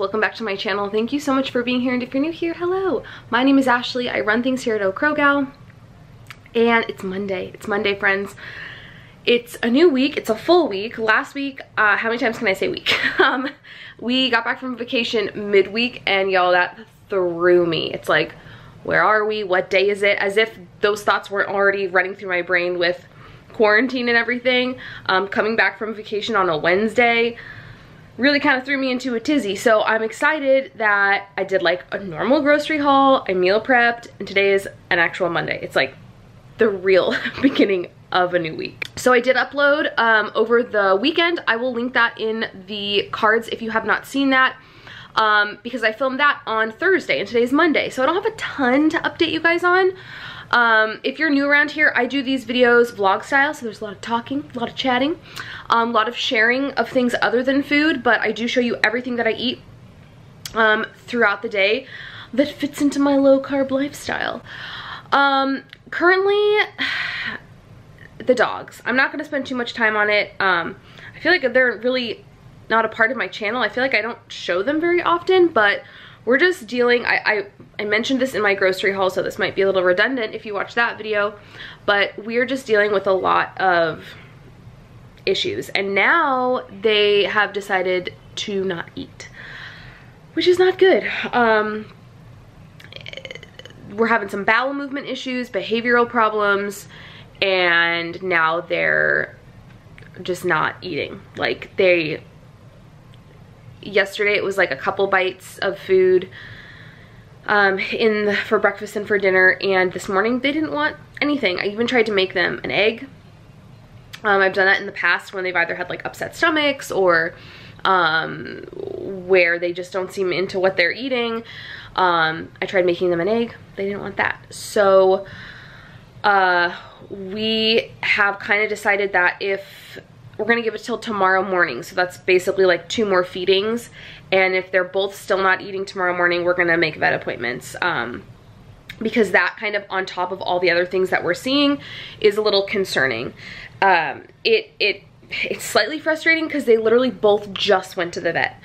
welcome back to my channel. Thank you so much for being here, and if you're new here, hello. My name is Ashley. I run things here at Okrogal, and it's Monday. It's Monday, friends. It's a new week. It's a full week. Last week, how many times can I say week? We got back from vacation midweek, and y'all, that threw me. It's like, where are we? What day is it? As if those thoughts weren't already running through my brain with quarantine and everything. Coming back from vacation on a Wednesday really kind of threw me into a tizzy. So I'm excited that I did like a normal grocery haul, I meal prepped, and today is an actual Monday. It's like the real beginning of a new week. So I did upload over the weekend. I will link that in the cards if you have not seen that, because I filmed that on Thursday and today's Monday. So I don't have a ton to update you guys on. If you're new around here, I do these videos vlog style, so there's a lot of talking, a lot of chatting, a lot of sharing of things other than food, but I do show you everything that I eat throughout the day that fits into my low carb lifestyle. Currently, the dogs. I'm not going to spend too much time on it. I feel like they're really not a part of my channel. I feel like I don't show them very often, but we're just dealing, I mentioned this in my grocery haul, so this might be a little redundant if you watch that video, but we're just dealing with a lot of issues. And now they have decided to not eat, which is not good. We're having some bowel movement issues, behavioral problems, and now they're just not eating. Like yesterday it was like a couple bites of food for breakfast and for dinner, and this morning they didn't want anything. I even tried to make them an egg. I've done that in the past when they've either had like upset stomachs or where they just don't seem into what they're eating. I tried making them an egg. They didn't want that. So we have kind of decided that if we're gonna give it till tomorrow morning, so that's basically like 2 more feedings, and if they're both still not eating tomorrow morning, we're gonna make vet appointments, because that kind of on top of all the other things that we're seeing is a little concerning. It's slightly frustrating because they literally both just went to the vet.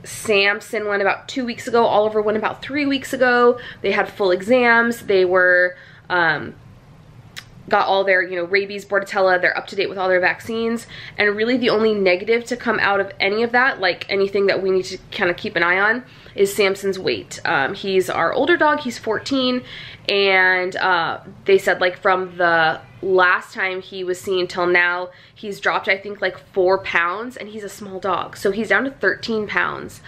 Samson went about 2 weeks ago, Oliver went about 3 weeks ago. They had full exams. They were got all their, you know, rabies, Bordetella, they're up to date with all their vaccines, and really the only negative to come out of any of that, like anything that we need to kind of keep an eye on, is Samson's weight. He's our older dog, he's 14, and they said like from the last time he was seen till now, he's dropped I think like 4 pounds, and he's a small dog, so he's down to 13 pounds,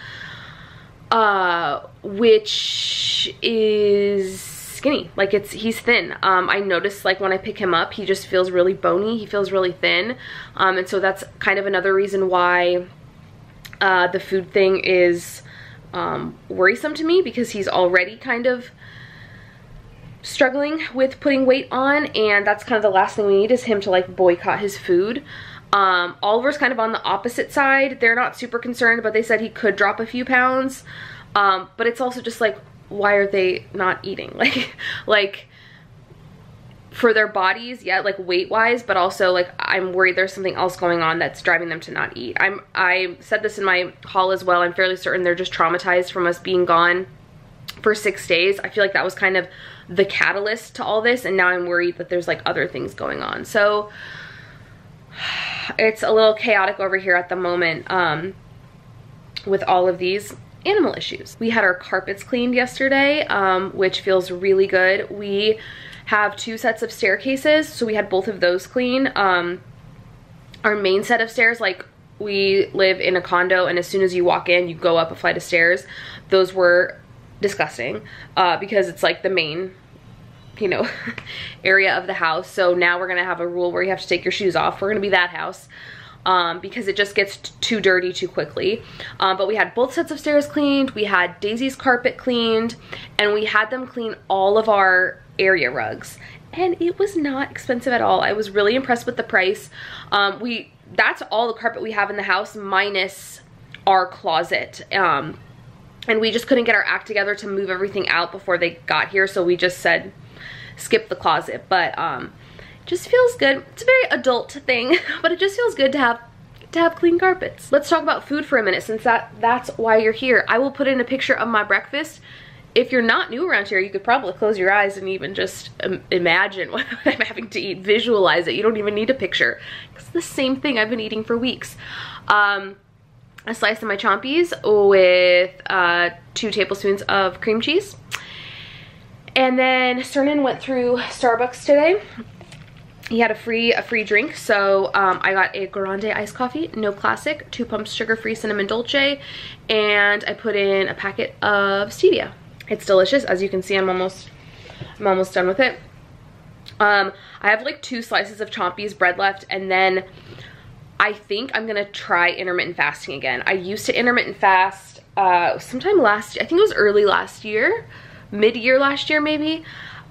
which is skinny. Like he's thin. I noticed like when I pick him up, he just feels really bony, he feels really thin, and so that's kind of another reason why the food thing is worrisome to me, because he's already kind of struggling with putting weight on, and that's kind of the last thing we need is him to like boycott his food. Oliver's kind of on the opposite side. They're not super concerned, but they said he could drop a few pounds, but it's also just like, why are they not eating? Like for their bodies, yeah, like weight wise, but also like I'm worried there's something else going on that's driving them to not eat. I said this in my haul as well. I'm fairly certain they're just traumatized from us being gone for 6 days. I feel like that was kind of the catalyst to all this, and now I'm worried that there's like other things going on. So it's a little chaotic over here at the moment with all of these animal issues. We had our carpets cleaned yesterday, which feels really good. We have 2 sets of staircases, so we had both of those clean. Our main set of stairs, like we live in a condo, and as soon as you walk in, you go up a flight of stairs. Those were disgusting because it's like the main, you know, area of the house. So now we're gonna have a rule where you have to take your shoes off. We're gonna be that house. Because it just gets too dirty too quickly. But we had both sets of stairs cleaned, we had Daisy's carpet cleaned, and we had them clean all of our area rugs. And it was not expensive at all. I was really impressed with the price. That's all the carpet we have in the house minus our closet. And we just couldn't get our act together to move everything out before they got here, so we just said skip the closet. But just feels good. It's a very adult thing, but it just feels good to have to have clean carpets. Let's talk about food for a minute, since that's why you're here. I will put in a picture of my breakfast. If you're not new around here, you could probably close your eyes and even just imagine what I'm having to eat. Visualize it. You don't even need a picture. It's the same thing I've been eating for weeks. A slice of my Chompies with 2 tablespoons of cream cheese. And then Cernan went through Starbucks today. He had a free drink, so I got a grande iced coffee, no classic, 2 pumps sugar-free cinnamon dolce, and I put in a packet of stevia. It's delicious. As you can see, I'm almost done with it. I have like 2 slices of Chompies bread left, and then I think I'm gonna try intermittent fasting again. I used to intermittent fast sometime last year. I think it was early last year, mid-year last year maybe.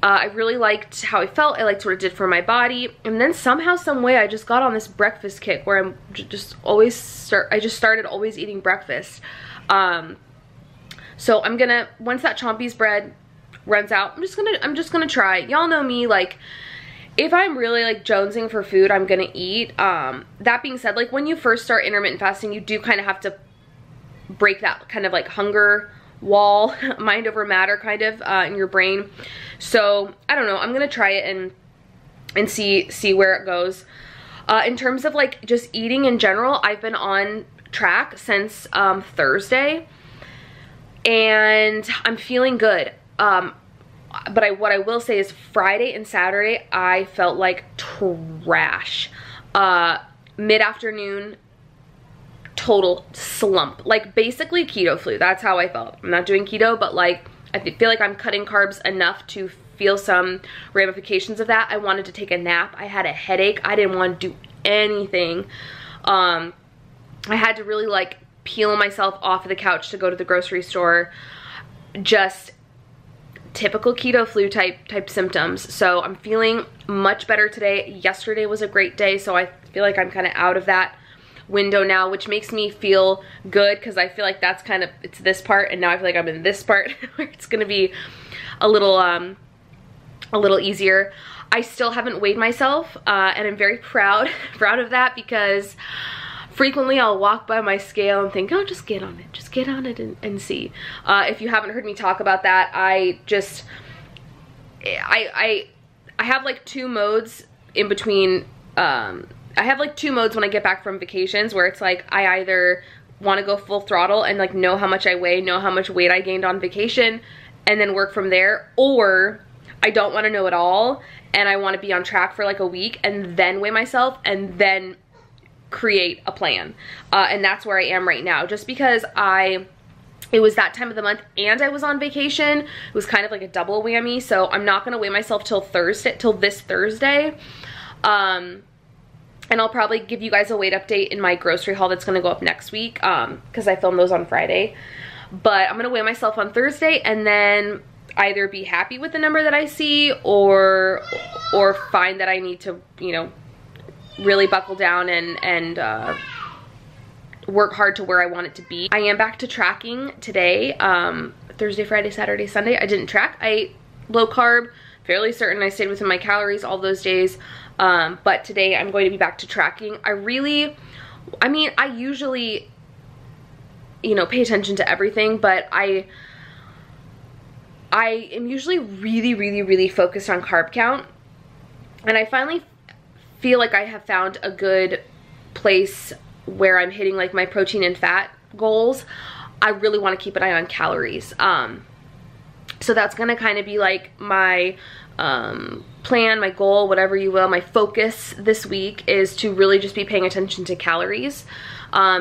I really liked how I felt. I liked what it did for my body. And then somehow, some way, I just got on this breakfast kick where I just started always eating breakfast. So I'm gonna, once that Chompies bread runs out, I'm just gonna try. Y'all know me, like, if I'm really like jonesing for food, I'm gonna eat. That being said, like when you first start intermittent fasting, you do kind of have to break that kind of like hunger wall, mind over matter kind of in your brain. So I don't know, I'm gonna try it and see where it goes. In terms of like just eating in general, I've been on track since Thursday, and I'm feeling good. But what I will say is Friday and Saturday, I felt like trash. Mid-afternoon, total slump. Like basically keto flu. That's how I felt. I'm not doing keto, but like I feel like I'm cutting carbs enough to feel some ramifications of that. I wanted to take a nap. I had a headache. I didn't want to do anything. I had to really like peel myself off of the couch to go to the grocery store. Just typical keto flu type symptoms. So I'm feeling much better today. Yesterday was a great day, so I feel like I'm kind of out of that window now, which makes me feel good because I feel like that's kind of, it's this part, and now I feel like I'm in this part where it's gonna be a little easier. I still haven't weighed myself, and I'm very proud of that, because frequently I'll walk by my scale and think, oh, just get on it and see. If you haven't heard me talk about that, I have like 2 modes in between. I have like 2 modes when I get back from vacations, where it's like I either want to go full throttle and like know how much I weigh, know how much weight I gained on vacation, and then work from there, or I don't want to know at all and I want to be on track for like a week and then weigh myself and then create a plan. And that's where I am right now, just because it was that time of the month and I was on vacation. It was kind of like a double whammy, so I'm not gonna weigh myself till this Thursday. And I'll probably give you guys a weight update in my grocery haul that's gonna go up next week, because I filmed those on Friday. But I'm gonna weigh myself on Thursday and then either be happy with the number that I see or find that I need to, you know, really buckle down and work hard to where I want it to be. I am back to tracking today, Thursday, Friday, Saturday, Sunday. I didn't track. I ate low carb, fairly certain I stayed within my calories all those days. But today I'm going to be back to tracking. I mean, I usually, you know, pay attention to everything, but I am usually really focused on carb count. And I finally feel like I have found a good place where I'm hitting like my protein and fat goals. I really want to keep an eye on calories. So that's gonna kind of be like my plan, my goal, whatever you will. My focus this week is to really just be paying attention to calories,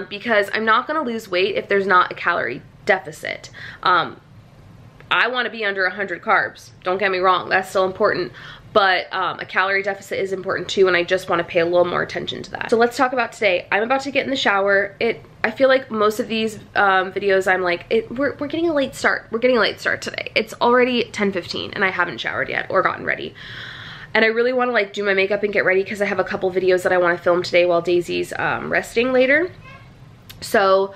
because I'm not gonna lose weight if there's not a calorie deficit. I want to be under 100 carbs, don't get me wrong, that's still important, but a calorie deficit is important too, and I just want to pay a little more attention to that. So let's talk about today. I'm about to get in the shower. I feel like most of these videos I'm like, we're getting a late start. We're getting a late start today. It's already 10:15 and I haven't showered yet or gotten ready. And I really want to like do my makeup and get ready because I have a couple videos that I want to film today while Daisy's resting later. So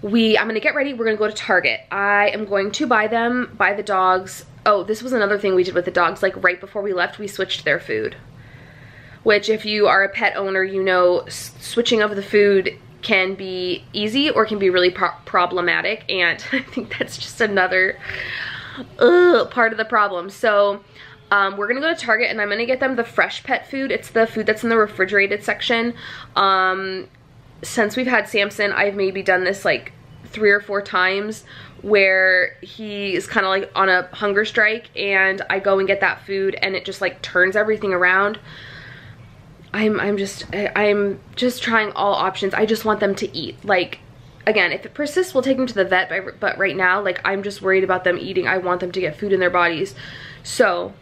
I'm gonna get ready. We're gonna go to Target. I am going to buy the dogs. Oh, this was another thing we did with the dogs. Like right before we left, we switched their food. which if you are a pet owner, you know switching of the food can be easy or can be really problematic, and I think that's just another part of the problem. So we're gonna go to Target and I'm gonna get them the fresh pet food. It's the food that's in the refrigerated section. Since we've had Samson, I've maybe done this like 3 or 4 times where he is kind of like on a hunger strike, and I go and get that food and it just like turns everything around. I'm just trying all options. I just want them to eat. Like, again, if it persists, we'll take them to the vet, but right now, like, I'm just worried about them eating. I want them to get food in their bodies. So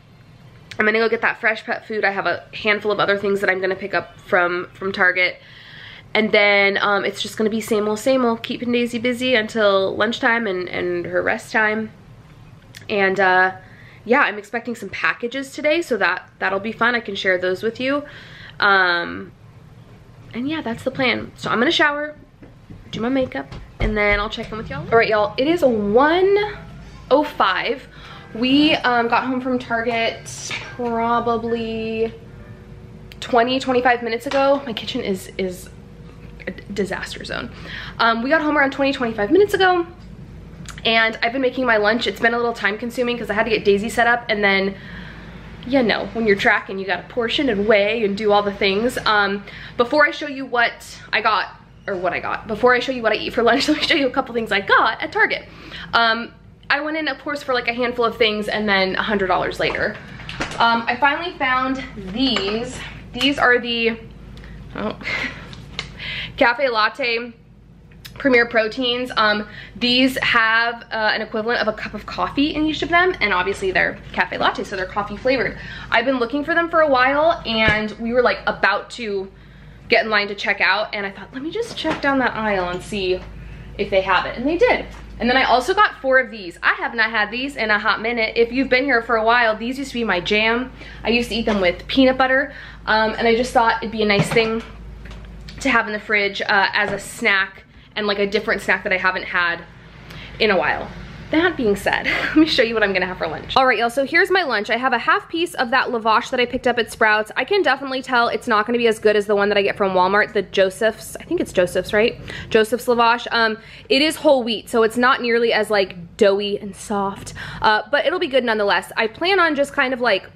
I'm gonna go get that fresh pet food. I have a handful of other things that I'm gonna pick up from Target. And then it's just gonna be same old, keeping Daisy busy until lunchtime and her rest time. And yeah, I'm expecting some packages today, so that'll be fun. I can share those with you. And yeah, that's the plan. So I'm gonna shower, do my makeup, and then I'll check in with y'all. All right, y'all, it is 1:05. We got home from Target probably 20-25 minutes ago. My kitchen is a disaster zone. We got home around 20-25 minutes ago, and I've been making my lunch. It's been a little time consuming because I had to get Daisy set up, and then you know, when you're tracking, you gotta portion and weigh and do all the things. Before I show you what I got, before I show you what I eat for lunch, let me show you a couple things I got at Target. I went in, of course, for like a handful of things, and then $100 later. I finally found these. These are the Cafe Latte Premier Proteins. These have an equivalent of a cup of coffee in each of them, and obviously they're cafe latte, so they're coffee flavored. I've been looking for them for a while, and we were like about to get in line to check out, and I thought, let me just check down that aisle and see if they have it, and they did. And then I also got 4 of these. I have not had these in a hot minute. If you've been here for a while, these used to be my jam. I used to eat them with peanut butter, and I just thought it'd be a nice thing to have in the fridge as a snack, and like a different snack that I haven't had in a while. That being said, let me show you what I'm gonna have for lunch. All right, y'all, so here's my lunch. I have a half piece of that lavash that I picked up at Sprouts. I can definitely tell it's not gonna be as good as the one that I get from Walmart, the Joseph's, I think it's Joseph's, right? Joseph's lavash. It is whole wheat, so it's not nearly as like doughy and soft, but it'll be good nonetheless. I plan on just kind of like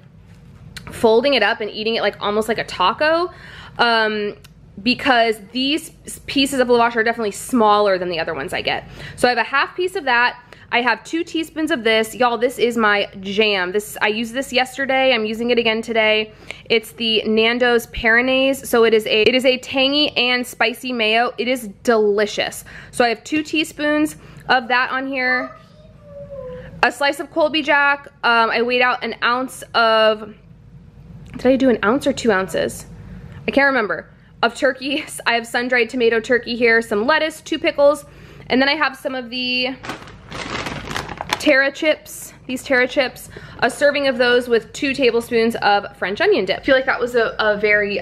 folding it up and eating it like almost like a taco. Because these pieces of lavash are definitely smaller than the other ones I get. So I have a half piece of that. I have 2 teaspoons of this. Y'all, this is my jam. I used this yesterday. I'm using it again today. It's the Nando's Peronaise. So it is a tangy and spicy mayo. It is delicious. So I have 2 teaspoons of that on here. A slice of Colby Jack. I weighed out an ounce of, did I do an ounce or 2 ounces? I can't remember. Of turkey. I have sun-dried tomato turkey here, some lettuce, 2 pickles, and then I have some of the Terra chips, these Terra chips, a serving of those with 2 tablespoons of French onion dip. I feel like that was a very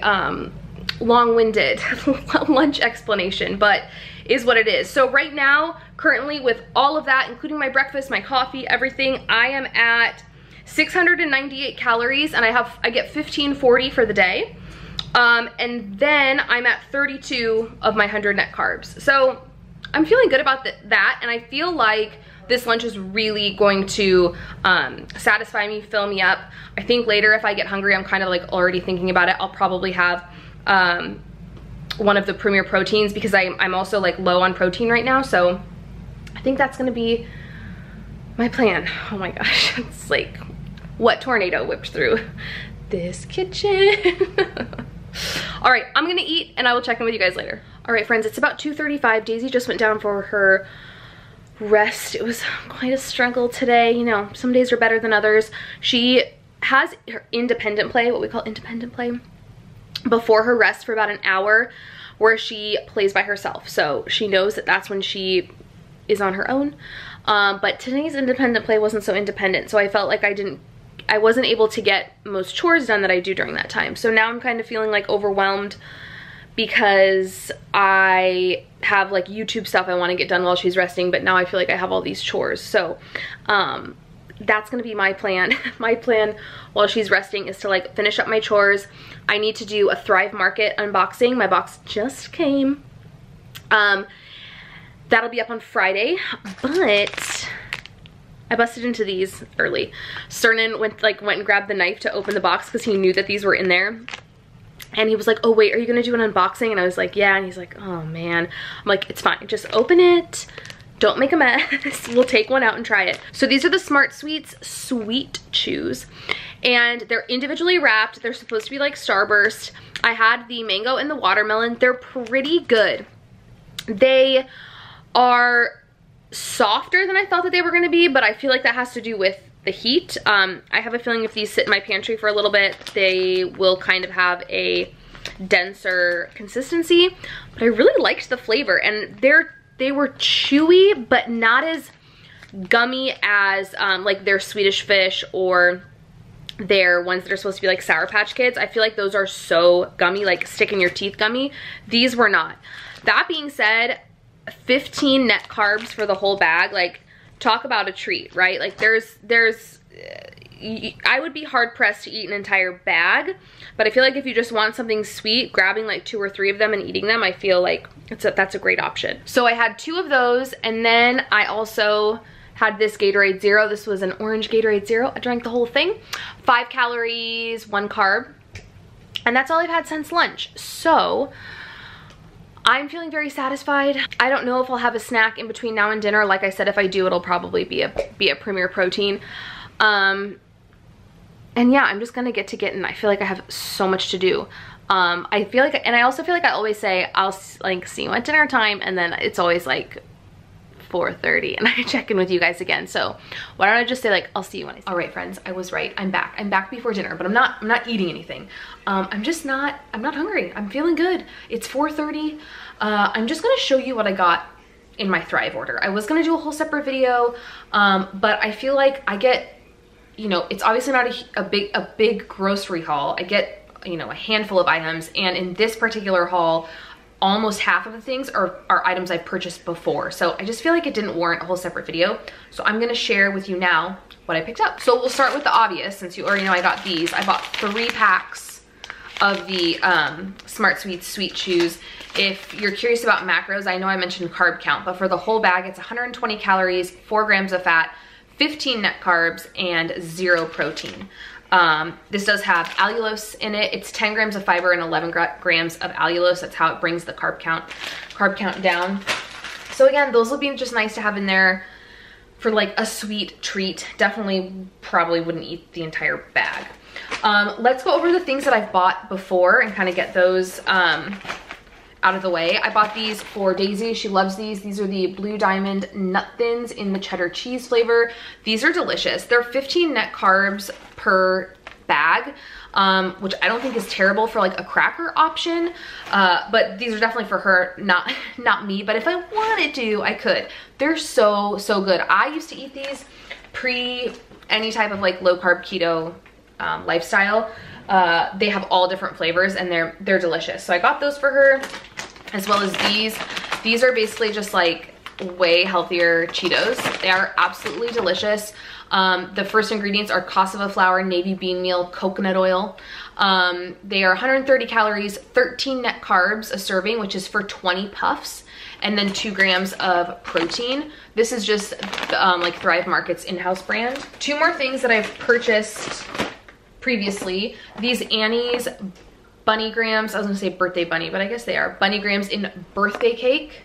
long-winded lunch explanation, but is what it is. So right now, currently with all of that, including my breakfast, my coffee, everything, I am at 698 calories, and I get 1540 for the day. And then I'm at 32 of my 100 net carbs. So I'm feeling good about that, and I feel like this lunch is really going to satisfy me, fill me up. I think later if I get hungry, I'm kind of like already thinking about it, I'll probably have one of the Premier Proteins, because I'm also like low on protein right now, so I think that's gonna be my plan. Oh my gosh, it's like what tornado whipped through this kitchen. All right, I'm gonna eat and I will check in with you guys later. All right, friends, it's about 2:35. Daisy just went down for her rest. It was quite a struggle today. You know, some days are better than others. She has her independent play, what we call independent play, before her rest for about an hour, where she plays by herself. So she knows that that's when she is on her own. But today's independent play wasn't so independent, so I felt like I wasn't able to get most chores done that I do during that time. So now I'm kind of feeling like overwhelmed because I have like YouTube stuff I want to get done while she's resting, but now I feel like I have all these chores. So that's gonna be my plan. My plan while she's resting is to like finish up my chores. I need to do a Thrive Market unboxing. My box just came. That'll be up on Friday, but I busted into these early. Cernan went and grabbed the knife to open the box because he knew that these were in there. And he was like, oh wait, are you gonna do an unboxing? And I was like, yeah. And he's like, oh man. I'm like, it's fine, just open it. Don't make a mess. We'll take one out and try it. So these are the Smart Sweets Sweet Chews. And they're individually wrapped. They're supposed to be like Starburst. I had the mango and the watermelon. They're pretty good. They are softer than I thought that they were gonna be, but I feel like that has to do with the heat. I have a feeling if these sit in my pantry for a little bit, they will kind of have a denser consistency. But I really liked the flavor, and they were chewy, but not as gummy as like their Swedish Fish or their ones that are supposed to be like Sour Patch Kids. I feel like those are so gummy, like stick in your teeth gummy. These were not. That being said, 15 net carbs for the whole bag. Like, talk about a treat, right? Like I would be hard pressed to eat an entire bag, but I feel like if you just want something sweet, grabbing like 2 or 3 of them and eating them, I feel like that's a great option. So I had 2 of those, and then I also had this Gatorade Zero. This was an orange Gatorade Zero. I drank the whole thing. 5 calories, 1 carb, and that's all I've had since lunch. So I'm feeling very satisfied. I don't know if I'll have a snack in between now and dinner. Like I said, if I do, it'll probably be a Premier Protein. And yeah, I'm just gonna get to getting. I feel like I have so much to do. I feel like, and I also feel like I always say I'll like see you at dinner time, and then it's always like 4:30 and I check in with you guys again. So why don't I just say like, I'll see you when I see you. All right, friends, I was right. I'm back before dinner, but I'm not eating anything. I'm not hungry. I'm feeling good. It's 4:30. I'm just gonna show you what I got in my Thrive order. I was gonna do a whole separate video, but I feel like I get, you know, it's obviously not a big grocery haul. I get, you know, a handful of items, and in this particular haul, almost half of the things are items I've purchased before. So I just feel like it didn't warrant a whole separate video. So I'm gonna share with you now what I picked up. So we'll start with the obvious, since you already know I got these. I bought 3 packs of the Smart Sweets Sweet Chews. If you're curious about macros, I know I mentioned carb count, but for the whole bag, it's 120 calories, 4 grams of fat, 15 net carbs, and 0 protein. This does have allulose in it. It's 10 grams of fiber and 11 grams of allulose. That's how it brings the carb count down. So again, those will be just nice to have in there for like a sweet treat. Definitely probably wouldn't eat the entire bag. Let's go over the things that I've bought before and kind of get those out of the way. I bought these for Daisy. She loves these. These are the Blue Diamond Nut Thins in the cheddar cheese flavor. These are delicious. They're 15 net carbs per bag, which I don't think is terrible for like a cracker option, but these are definitely for her, not me. But if I wanted to, I could. They're so good. I used to eat these pre any type of like low carb keto lifestyle. They have all different flavors, and they're delicious. So I got those for her, as well as these. These are basically just like way healthier Cheetos. They are absolutely delicious. The first ingredients are cassava flour, navy bean meal, coconut oil. They are 130 calories, 13 net carbs a serving, which is for 20 puffs, and then 2 grams of protein. This is just like Thrive Market's in-house brand. 2 more things that I've purchased previously. These Annie's Bunny Grams, I was gonna say birthday bunny, but I guess they are Bunny Grams in birthday cake.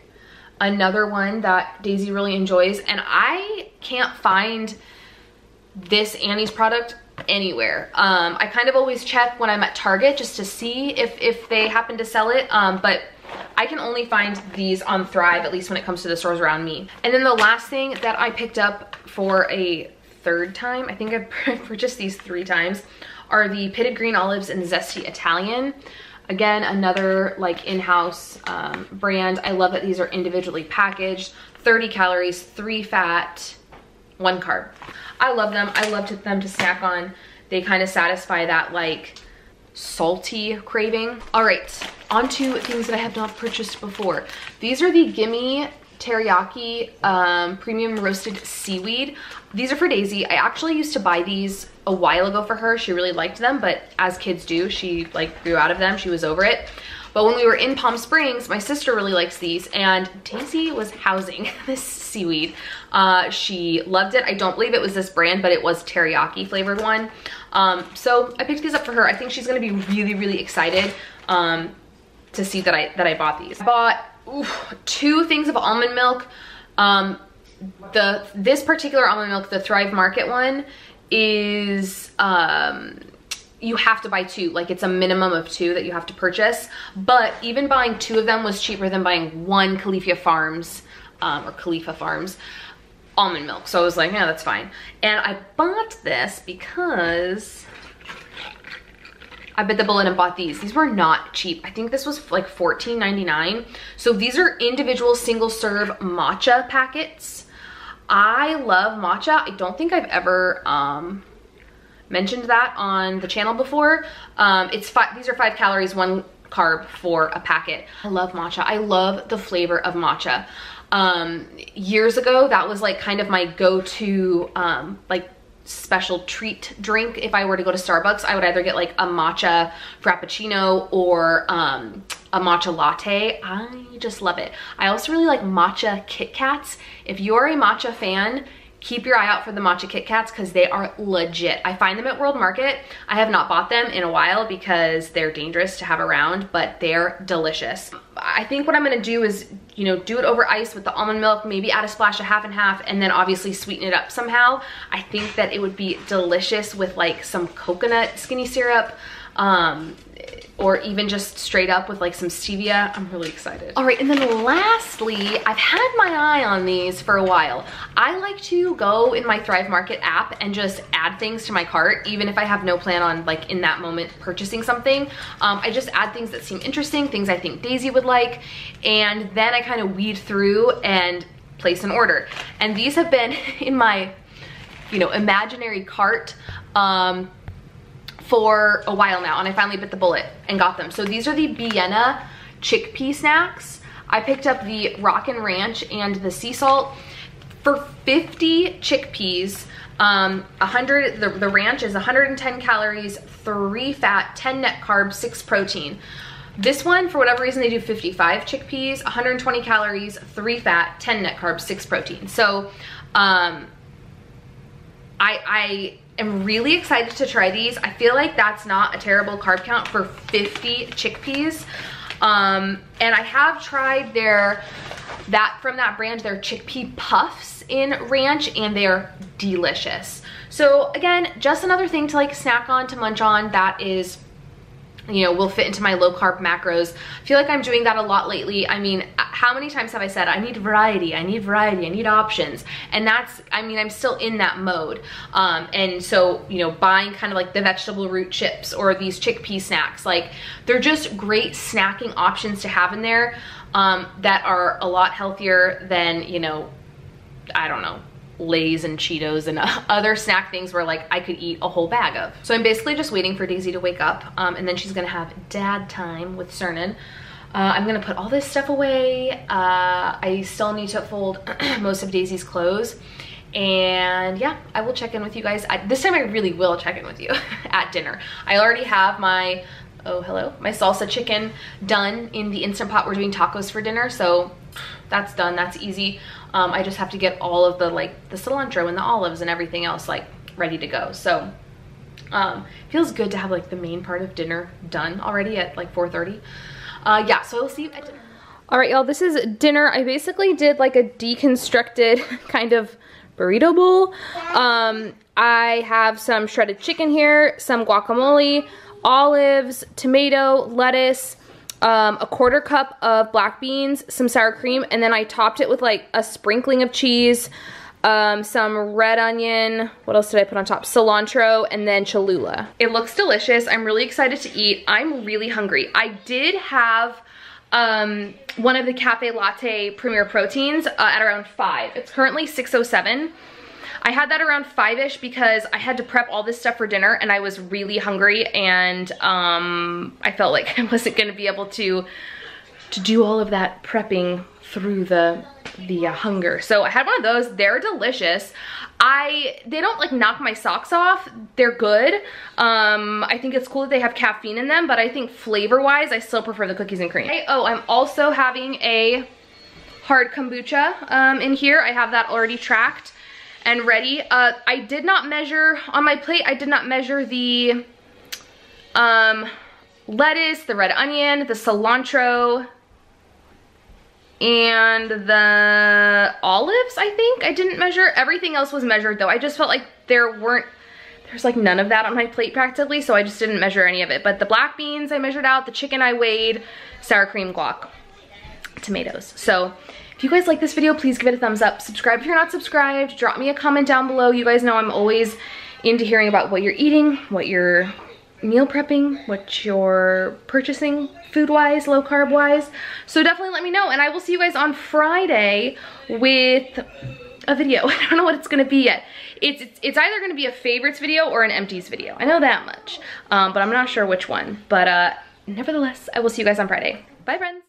Another one that Daisy really enjoys, and I can't find this Annie's product anywhere. I kind of always check when I'm at Target just to see if they happen to sell it, but I can only find these on Thrive, at least when it comes to the stores around me. And then the last thing that I picked up for a 3rd time, I think I've purchased these 3 times, are the Pitted Green Olives and Zesty Italian. Again, another like in-house brand. I love that these are individually packaged. 30 calories, 3 fat, 1 carb. I love them. I love them to snack on. They kind of satisfy that like salty craving. All right, on to things that I have not purchased before. These are the Gimme teriyaki premium roasted seaweed. These are for Daisy. I actually used to buy these a while ago for her. She really liked them, but as kids do, she like grew out of them. She was over it. But when we were in Palm Springs, my sister really likes these, and Daisy was housing this seaweed. She loved it. I don't believe it was this brand, but it was teriyaki flavored one. So I picked these up for her. I think she's gonna be really, really excited to see that I bought these. I bought 2 things of almond milk. This particular almond milk, the Thrive Market one, is you have to buy 2. Like, it's a minimum of 2 that you have to purchase. But even buying 2 of them was cheaper than buying 1 Khalifa Farms almond milk. So I was like, yeah, that's fine. And I bought this because I bit the bullet and bought these. These were not cheap. I think this was like $14.99. So these are individual single serve matcha packets. I love matcha. I don't think I've ever mentioned that on the channel before. These are 5 calories, 1 carb for a packet. I love matcha. I love the flavor of matcha. Years ago, that was like kind of my go-to like special treat drink. If I were to go to Starbucks, I would either get like a matcha frappuccino or a matcha latte. I just love it. I also really like matcha Kit Kats. If you're a matcha fan, keep your eye out for the matcha Kit Kats because they are legit. I find them at World Market. I have not bought them in a while because they're dangerous to have around, but they're delicious. I think what I'm gonna do is, you know, do it over ice with the almond milk, maybe add a splash of half and half, and then obviously sweeten it up somehow. I think that it would be delicious with like some coconut skinny syrup, or even just straight up with like some stevia. I'm really excited. All right, and then lastly, I've had my eye on these for a while. I like to go in my Thrive Market app and just add things to my cart, even if I have no plan on like in that moment purchasing something. I just add things that seem interesting, things I think Daisy would like, and then I kind of weed through and place an order. And these have been in my, you know, imaginary cart for a while now, and I finally bit the bullet and got them. So these are the Vienna chickpea snacks. I picked up the Rockin' Ranch and the sea salt for 50 chickpeas. The ranch is 110 calories, 3 fat, 10 net carbs, 6 protein. This one, for whatever reason, they do 55 chickpeas, 120 calories, 3 fat, 10 net carbs, 6 protein. So I am really excited to try these. I feel like that's not a terrible carb count for 50 chickpeas. And I have tried from that brand, their chickpea puffs in ranch, and they're delicious. So again, just another thing to like snack on, to munch on, that is, you know, will fit into my low carb macros. I feel like I'm doing that a lot lately. I mean, how many times have I said, I need variety, I need options? And that's, I mean, I'm still in that mode. And so, you know, buying kind of like the vegetable root chips or these chickpea snacks, like they're just great snacking options to have in there that are a lot healthier than, you know, I don't know, Lay's and Cheetos and other snack things where like I could eat a whole bag of. So I'm basically just waiting for Daisy to wake up, and then she's gonna have dad time with Cernan. I'm gonna put all this stuff away. I still need to fold most of Daisy's clothes, and yeah, I will check in with you guys. This time I really will check in with you at dinner. I already have my, oh hello, my salsa chicken done in the Instant Pot. We're doing tacos for dinner, so that's done, that's easy. I just have to get all of the like the cilantro and the olives and everything else like ready to go. So feels good to have like the main part of dinner done already at like 4:30. Yeah, so we'll see you at dinner. All right, y'all, this is dinner. I basically did like a deconstructed kind of burrito bowl. I have some shredded chicken here, some guacamole, olives, tomato, lettuce, a 1/4 cup of black beans, some sour cream, and then I topped it with like a sprinkling of cheese, some red one, what else did I put on top? Cilantro, and then Cholula. It looks delicious. I'm really excited to eat. I'm really hungry. I did have one of the Cafe Latte Premier Proteins at around 5. It's currently 6:07. I had that around 5-ish because I had to prep all this stuff for dinner and I was really hungry, and I felt like I wasn't gonna be able to do all of that prepping through the hunger. So I had one of those. They're delicious. They don't like knock my socks off. They're good. I think it's cool that they have caffeine in them, but I think flavor wise, I still prefer the cookies and cream. Oh, I'm also having a hard kombucha in here. I have that already tracked and ready. I did not measure on my plate. I did not measure the lettuce, the red onion, the cilantro, and the olives, I think. I didn't measure. Everything else was measured though. I just felt like there's like none of that on my plate practically, so I just didn't measure any of it. But the black beans I measured out, the chicken I weighed, sour cream, guac, tomatoes. So if you guys like this video, please give it a thumbs up. Subscribe if you're not subscribed. Drop me a comment down below. You guys know I'm always into hearing about what you're eating, what you're meal prepping, what you're purchasing food-wise, low carb-wise. So definitely let me know, and I will see you guys on Friday with a video. I don't know what it's gonna be yet. It's either gonna be a favorites video or an empties video. I know that much, but I'm not sure which one. But nevertheless, I will see you guys on Friday. Bye, friends.